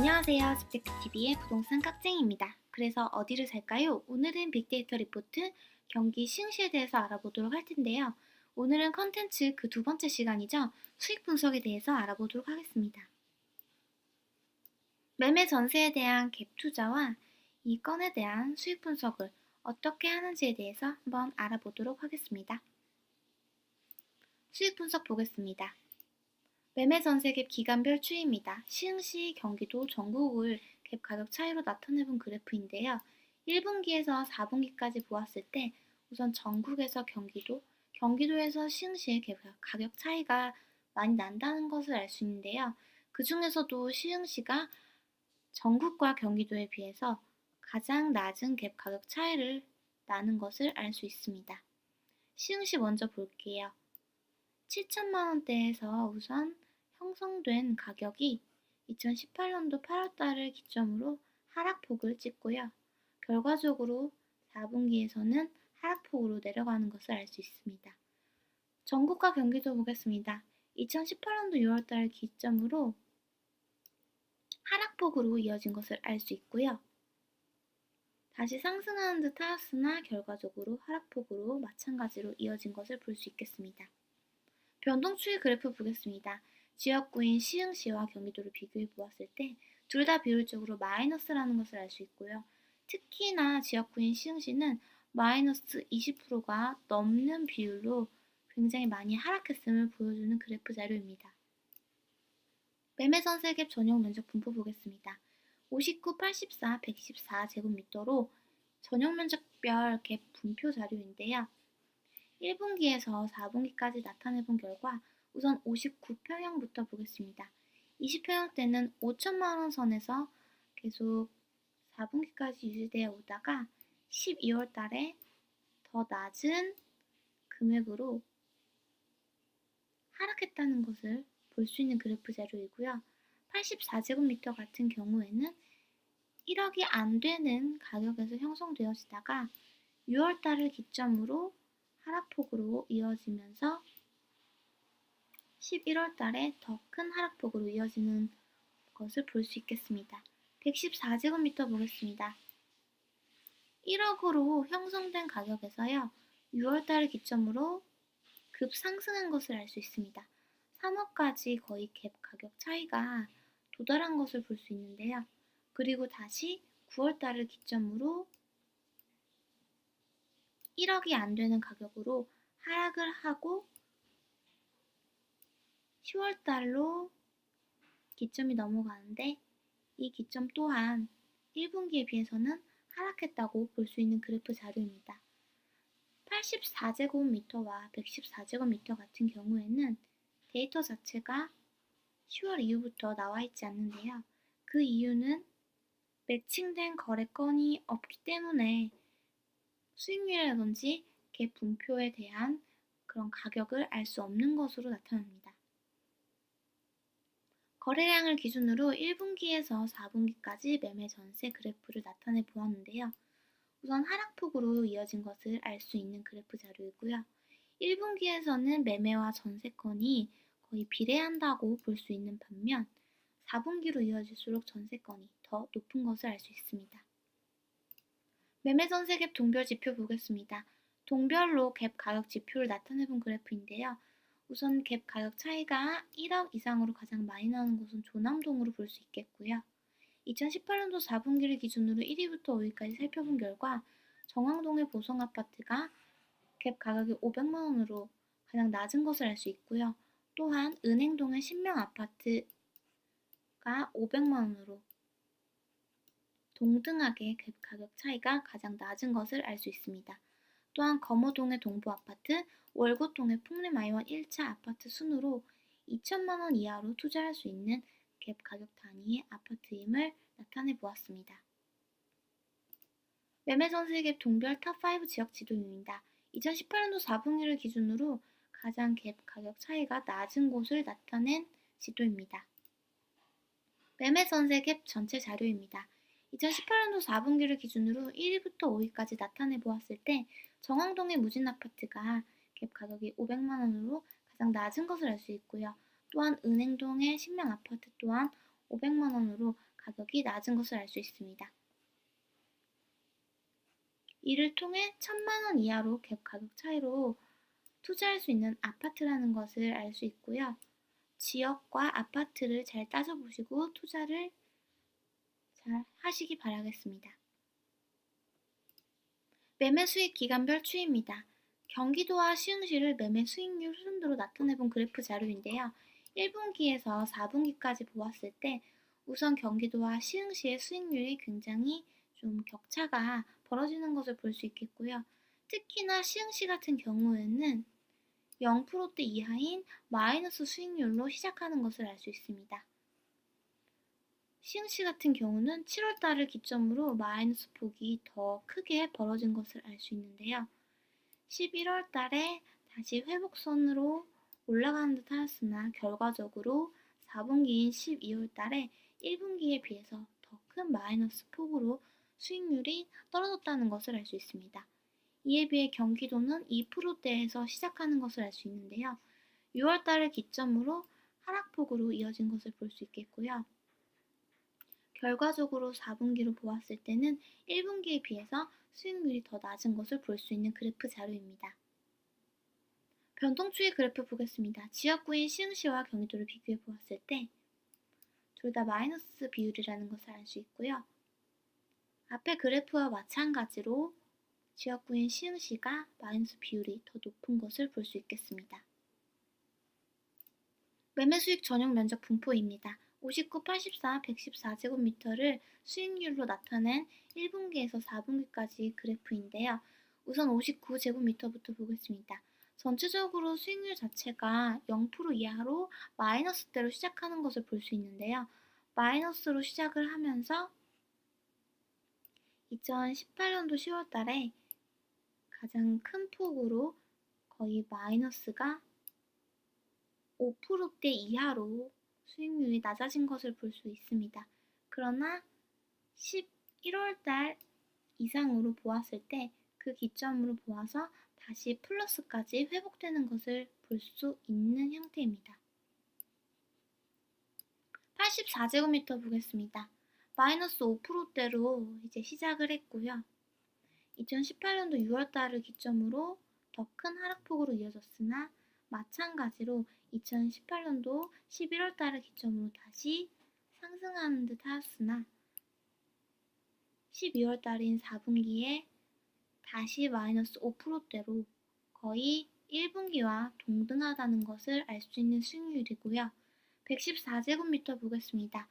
안녕하세요. 집택TV의 부동산 깍쟁이입니다. 그래서 어디를 살까요? 오늘은 빅데이터 리포트 경기 시흥시에 대해서 알아보도록 할 텐데요. 오늘은 컨텐츠 그 두 번째 시간이죠. 수익 분석에 대해서 알아보도록 하겠습니다. 매매 전세에 대한 갭 투자와 이 건에 대한 수익 분석을 어떻게 하는지에 대해서 한번 알아보도록 하겠습니다. 수익 분석 보겠습니다. 매매 전세 갭 기간별 추이입니다. 시흥시, 경기도, 전국을 갭 가격 차이로 나타내본 그래프인데요. 1분기에서 4분기까지 보았을 때 우선 전국에서 경기도, 경기도에서 시흥시의 갭 가격 차이가 많이 난다는 것을 알 수 있는데요. 그 중에서도 시흥시가 전국과 경기도에 비해서 가장 낮은 갭 가격 차이를 나는 것을 알 수 있습니다. 시흥시 먼저 볼게요. 7천만 원대에서 우선 형성된 가격이 2018년도 8월달을 기점으로 하락폭을 찍고요. 결과적으로 4분기에서는 하락폭으로 내려가는 것을 알 수 있습니다. 전국과 경기도 보겠습니다. 2018년도 6월달을 기점으로 하락폭으로 이어진 것을 알 수 있고요. 다시 상승하는 듯 하였으나 결과적으로 하락폭으로 마찬가지로 이어진 것을 볼 수 있겠습니다. 변동 추이 그래프 보겠습니다. 지역구인 시흥시와 경기도를 비교해 보았을 때 둘 다 비율적으로 마이너스라는 것을 알 수 있고요. 특히나 지역구인 시흥시는 마이너스 20%가 넘는 비율로 굉장히 많이 하락했음을 보여주는 그래프 자료입니다. 매매 전세 갭 전용 면적 분포 보겠습니다. 59, 84, 114제곱미터로 전용 면적별 갭 분표 자료인데요. 1분기에서 4분기까지 나타내본 결과 우선 59평형부터 보겠습니다. 20평형대는 5천만 원 선에서 계속 4분기까지 유지되어 오다가 12월 달에 더 낮은 금액으로 하락했다는 것을 볼 수 있는 그래프 자료이고요. 84제곱미터 같은 경우에는 1억이 안 되는 가격에서 형성되어지다가 6월 달을 기점으로 하락폭으로 이어지면서 11월 달에 더 큰 하락폭으로 이어지는 것을 볼 수 있겠습니다. 114제곱미터 보겠습니다. 1억으로 형성된 가격에서요. 6월 달을 기점으로 급상승한 것을 알 수 있습니다. 3억까지 거의 갭 가격 차이가 도달한 것을 볼 수 있는데요. 그리고 다시 9월 달을 기점으로 1억이 안 되는 가격으로 하락을 하고 10월 달로 기점이 넘어가는데 이 기점 또한 1분기에 비해서는 하락했다고 볼 수 있는 그래프 자료입니다. 84제곱미터와 114제곱미터 같은 경우에는 데이터 자체가 10월 이후부터 나와 있지 않는데요. 그 이유는 매칭된 거래건이 없기 때문에 수익률이라든지 갭 분표에 대한 그런 가격을 알 수 없는 것으로 나타납니다. 거래량을 기준으로 1분기에서 4분기까지 매매 전세 그래프를 나타내 보았는데요. 우선 하락폭으로 이어진 것을 알 수 있는 그래프 자료이고요. 1분기에서는 매매와 전세건이 거의 비례한다고 볼 수 있는 반면 4분기로 이어질수록 전세건이 더 높은 것을 알 수 있습니다. 매매 전세 갭 동별 지표 보겠습니다. 동별로 갭 가격 지표를 나타내본 그래프인데요. 우선 갭 가격 차이가 1억 이상으로 가장 많이 나는 곳은 조남동으로 볼 수 있겠고요. 2018년도 4분기를 기준으로 1위부터 5위까지 살펴본 결과 정왕동의 보성아파트가 갭 가격이 500만 원으로 가장 낮은 것을 알 수 있고요. 또한 은행동의 신명아파트가 500만 원으로 동등하게 갭 가격 차이가 가장 낮은 것을 알 수 있습니다. 또한 검호동의 동부아파트, 월곶동의 풍림아이원 1차 아파트 순으로 2천만 원 이하로 투자할 수 있는 갭 가격 단위의 아파트임을 나타내 보았습니다. 매매 전세 갭 동별 탑5 지역 지도입니다. 2018년도 4분기를 기준으로 가장 갭 가격 차이가 낮은 곳을 나타낸 지도입니다. 매매 전세 갭 전체 자료입니다. 2018년도 4분기를 기준으로 1위부터 5위까지 나타내 보았을 때 정왕동의 무진아파트가 갭 가격이 500만 원으로 가장 낮은 것을 알 수 있고요. 또한 은행동의 신명아파트 또한 500만 원으로 가격이 낮은 것을 알 수 있습니다. 이를 통해 1,000만 원 이하로 갭 가격 차이로 투자할 수 있는 아파트라는 것을 알 수 있고요. 지역과 아파트를 잘 따져보시고 투자를 잘 하시기 바라겠습니다. 매매 수익 기간별 추이입니다. 경기도와 시흥시를 매매 수익률 순으로 나타내본 그래프 자료인데요. 1분기에서 4분기까지 보았을 때 우선 경기도와 시흥시의 수익률이 굉장히 좀 격차가 벌어지는 것을 볼 수 있겠고요. 특히나 시흥시 같은 경우에는 0%대 이하인 마이너스 수익률로 시작하는 것을 알 수 있습니다. 시흥시 같은 경우는 7월 달을 기점으로 마이너스 폭이 더 크게 벌어진 것을 알 수 있는데요. 11월 달에 다시 회복선으로 올라가는 듯 하였으나 결과적으로 4분기인 12월 달에 1분기에 비해서 더 큰 마이너스 폭으로 수익률이 떨어졌다는 것을 알 수 있습니다. 이에 비해 경기도는 2%대에서 시작하는 것을 알 수 있는데요. 6월 달을 기점으로 하락폭으로 이어진 것을 볼 수 있겠고요. 결과적으로 4분기로 보았을 때는 1분기에 비해서 수익률이 더 낮은 것을 볼 수 있는 그래프 자료입니다. 변동추이 그래프 보겠습니다. 지역구인 시흥시와 경기도를 비교해 보았을 때 둘 다 마이너스 비율이라는 것을 알 수 있고요. 앞의 그래프와 마찬가지로 지역구인 시흥시가 마이너스 비율이 더 높은 것을 볼 수 있겠습니다. 매매 수익 전용 면적 분포입니다. 59, 84, 114제곱미터를 수익률로 나타낸 1분기에서 4분기까지 그래프인데요. 우선 59제곱미터부터 보겠습니다. 전체적으로 수익률 자체가 0% 이하로 마이너스대로 시작하는 것을 볼 수 있는데요. 마이너스로 시작을 하면서 2018년도 10월 달에 가장 큰 폭으로 거의 마이너스가 5%대 이하로 수익률이 낮아진 것을 볼 수 있습니다. 그러나 11월 달 이상으로 보았을 때 그 기점으로 보아서 다시 플러스까지 회복되는 것을 볼 수 있는 형태입니다. 84제곱미터 보겠습니다. 마이너스 5%대로 이제 시작을 했고요. 2018년도 6월 달을 기점으로 더 큰 하락폭으로 이어졌으나 마찬가지로 2018년도 11월 달을 기점으로 다시 상승하는 듯 하였으나 12월 달인 4분기에 다시 마이너스 5%대로 거의 1분기와 동등하다는 것을 알 수 있는 수익률이고요. 114제곱미터 보겠습니다.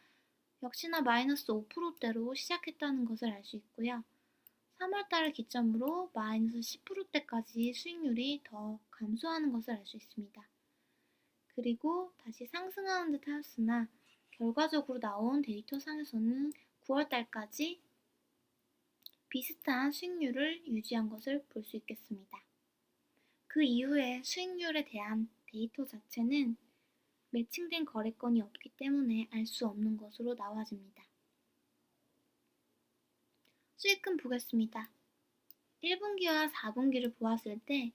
역시나 마이너스 5%대로 시작했다는 것을 알 수 있고요. 3월 달을 기점으로 마이너스 10%대까지 수익률이 더 감소하는 것을 알 수 있습니다. 그리고 다시 상승하는 듯 하였으나 결과적으로 나온 데이터상에서는 9월 달까지 비슷한 수익률을 유지한 것을 볼 수 있겠습니다. 그 이후에 수익률에 대한 데이터 자체는 매칭된 거래건이 없기 때문에 알 수 없는 것으로 나와집니다. 수익금 보겠습니다. 1분기와 4분기를 보았을 때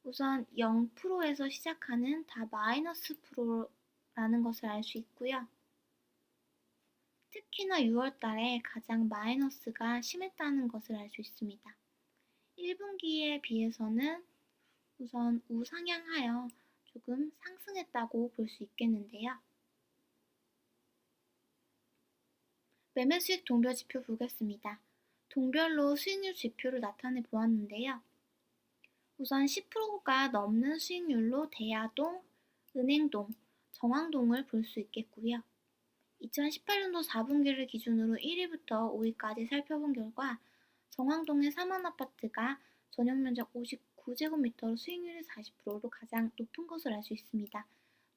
우선 0%에서 시작하는 다 마이너스 프로라는 것을 알 수 있고요. 특히나 6월 달에 가장 마이너스가 심했다는 것을 알 수 있습니다. 1분기에 비해서는 우선 우상향하여 조금 상승했다고 볼 수 있겠는데요. 매매 수익 동별 지표 보겠습니다. 동별로 수익률 지표를 나타내 보았는데요. 우선 10%가 넘는 수익률로 대야동, 은행동, 정왕동을 볼 수 있겠고요. 2018년도 4분기를 기준으로 1위부터 5위까지 살펴본 결과 정왕동의 3원 아파트가 전용면적 59제곱미터로 수익률이 40%로 가장 높은 것을 알 수 있습니다.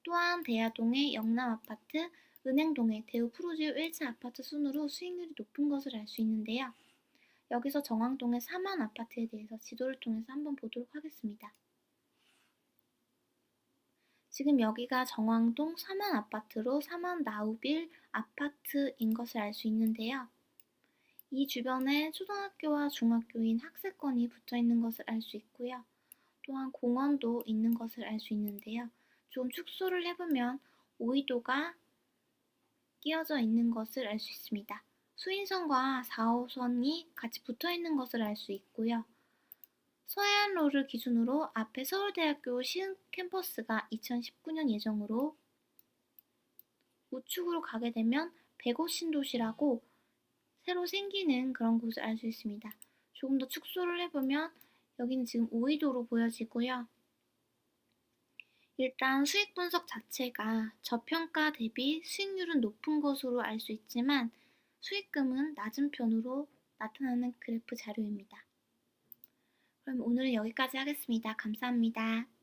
또한 대야동의 영남아파트, 은행동의 대우프로지오 1차 아파트 순으로 수익률이 높은 것을 알 수 있는데요. 여기서 정왕동의 3원 아파트에 대해서 지도를 통해서 한번 보도록 하겠습니다. 지금 여기가 정왕동 3원 아파트로 3원 나우빌 아파트인 것을 알 수 있는데요. 이 주변에 초등학교와 중학교인 학세권이 붙어 있는 것을 알 수 있고요. 또한 공원도 있는 것을 알 수 있는데요. 좀 축소를 해보면 오이도가 끼어져 있는 것을 알 수 있습니다. 수인선과 4호선이 같이 붙어 있는 것을 알 수 있고요. 서해안로를 기준으로 앞에 서울대학교 시흥 캠퍼스가 2019년 예정으로 우측으로 가게 되면 105 신도시라고 새로 생기는 그런 곳을 알 수 있습니다. 조금 더 축소를 해보면 여기는 지금 오이도로 보여지고요. 일단 수익 분석 자체가 저평가 대비 수익률은 높은 것으로 알 수 있지만 수익금은 낮은 편으로 나타나는 그래프 자료입니다. 그럼 오늘은 여기까지 하겠습니다. 감사합니다.